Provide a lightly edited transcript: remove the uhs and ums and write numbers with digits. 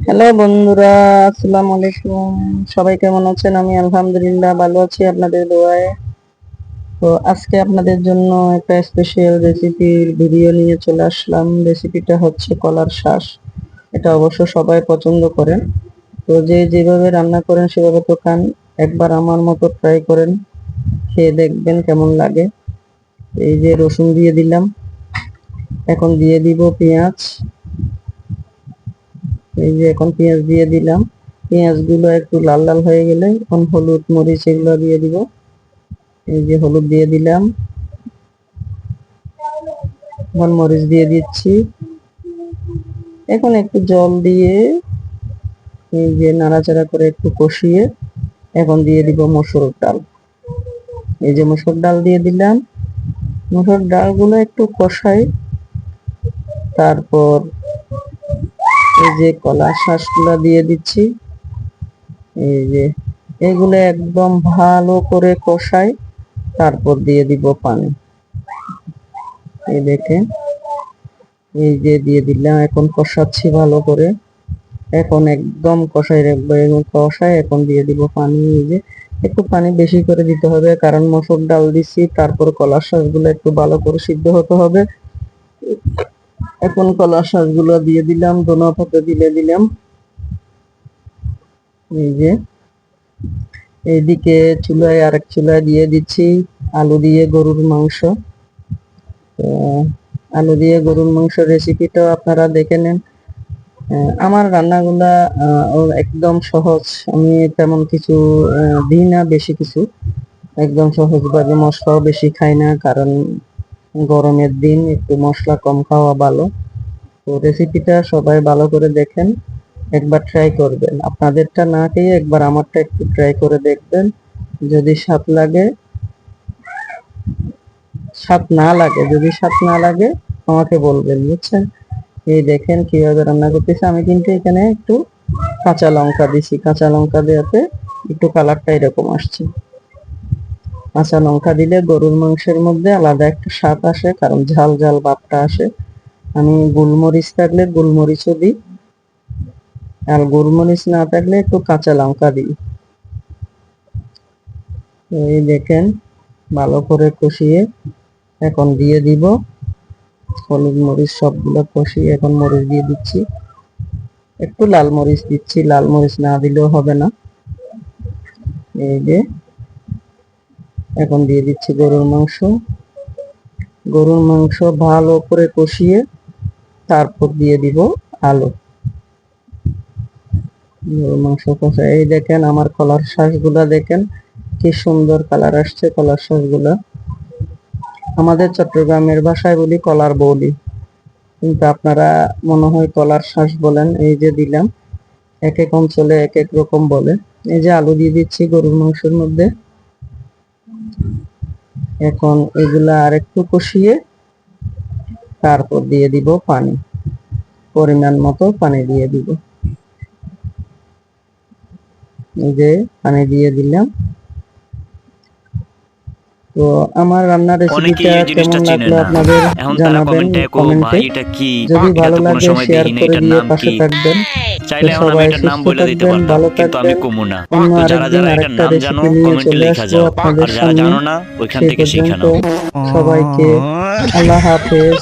Hello বন্ধুরা, আসসালামু আলাইকুম। সবাই কেমন আছেন? আমি আলহামদুলিল্লাহ ভালো আছি আপনাদের দোয়ায়। তো আজকে আপনাদের জন্য একটা স্পেশাল রেসিপির ভিডিও নিয়ে চলে আসলাম। রেসিপিটা হচ্ছে কলার শাঁস। এটা অবশ্য সবাই পছন্দ করেন। তো যে যেভাবে রান্না করেন সেভাবে তো খান। একবার আমার মতো ট্রাই করেন, খেয়ে দেখবেন কেমন লাগে। এই যে রসুন দিয়ে দিলাম, এখন দিয়ে দিব পেঁয়াজ। এই যে এখন পেঁয়াজ দিয়ে দিলাম। পেঁয়াজগুলো একটু লাল লাল হয়ে গেলে এখন হলুদ মরিচ এগুলো দিয়ে দিব। এই যে হলুদ দিয়ে দিলাম, এখন মরিচ দিয়ে দিচ্ছি। এখন একটু জল দিয়ে এই যে নাড়াচাড়া করে একটু কষিয়ে এখন দিয়ে দিব মসুর ডাল। এই যে মসুর ডাল দিয়ে দিলাম। মসুর ডালগুলো একটু কষাই, তারপর এই যে কলা শাঁসগুলো দিয়ে দিচ্ছি। এই যে এগুলো একদম ভালো করে কষাই, তারপর দিয়ে দিব পানি। এই দেখেন, এই যে দিয়ে দিলাম, এখন কষাচ্ছি ভালো করে। এখন একদম কষাই রাখবো এবং কষাই এখন দিয়ে দিব পানি। এই যে একটু পানি বেশি করে দিতে হবে, কারণ মসুর ডাল দিচ্ছি, তারপর কলার শাঁসগুলো একটু ভালো করে সিদ্ধ হতে হবে। এখন কলার শাঁসগুলো দিয়ে দিলাম, ধনে পাতা দিলে দিলাম। এই যে এইদিকে চুলায় আরেক চুলায় দিয়ে দিচ্ছি আলু দিয়ে গরুর মাংস। তো আলু দিয়ে গরুর মাংস রেসিপিটাও আপনারা দেখে নেন। আমার রান্নাগুলা একদম সহজ। আমি তেমন কিছু দিই না, বেশি কিছু। একদম সহজভাবে, মশলাও বেশি খাই না, কারণ গরমের দিন একটু মশলা কম খাওয়া ভালো। তো রেসিপিটা সবাই ভালো করে দেখেন, একবার ট্রাই করবেন। আপনাদেরটা না খেয়ে একবার আমারটা একটু ট্রাই করে দেখবেন। যদি স্বাদ না লাগে আমাকে বলবেন, বুঝছেন? এই দেখেন কিভাবে রান্না করতেছি। আমি কিন্তু এখানে একটু কাঁচা লঙ্কা দিছি, কাঁচা লঙ্কা দেওয়াতে একটু কালারটা এরকম আসছে। কাঁচা লঙ্কা দিলে গরুর মাংসের মধ্যে আলাদা একটা স্বাদ আসে, কারণ ঝাল ঝাল ভাবটা আসে। আমি গোলমরিচ থাকলে গোলমরিচও দিই, আর গোলমরিচ না থাকলে একটু কাঁচা লঙ্কা দিই। এই দেখেন, ভালো করে কষিয়ে এখন দিয়ে দিব হলুদ মরিচ, সবগুলো কষিয়ে এখন মরিচ দিয়ে দিচ্ছি। একটু লাল মরিচ দিচ্ছি, লাল মরিচ না দিলেও হবে না। এই যে এখন দিয়ে দিচ্ছি গরুর মাংস। গরুর মাংস ভালো করে কষিয়ে তারপর দিয়ে দিব আলু। গরুর মাংস কষা, এই দেখেন আমার কলার শাঁসগুলা দেখেন কি সুন্দর কালার আসছে। কলার শাঁসগুলা আমাদের চট্টগ্রামের ভাষায় বলি কলার বৌলি, কিন্তু আপনারা মনে হয় কলার শাঁস বলেন। এই যে দিলাম, এক এক অঞ্চলে এক এক রকম বলে। এই যে আলু দিয়ে দিচ্ছি গরুর মাংসের মধ্যে। এখন এগুলা আরেকটু কষিয়ে তারপর দিয়ে দিব পানি, পরিমাণ মতো পানি দিয়ে দিব। এই যে পানি দিয়ে দিলাম। তো আমার রান্নার অনেকেই রেসিপিটা এই জিনিসটা কেমন চিনে লাগলো না। আপনাদের এখন তারা জানাবেন কমেন্টে কমেন্টে। ভাই এটা কি? যদি এটা ভালো তো কোনো লাগে সময় শেয়ার দেখি না, করে এটার দিয়ে নাম পাশে কি? থাকবেন। তো চাইলে এখন আমি সবাই এটার নাম সুস্থ বলে দিতে থাকবেন, পারতাম, ভালো কিন্তু আমি থাকবেন। কমু না। অন্য তো যারা আরেকদিন যারা এটার আরেকটা নাম জানো রেসিপি নিয়ে কমেন্টে চলে লেখা আসবো যাও, আপনাদের আর যারা সামনে। জানো না ওইখান সেই থেকে শিখে পর্যন্ত নাও। সবাইকে আল্লাহ হাফেজ।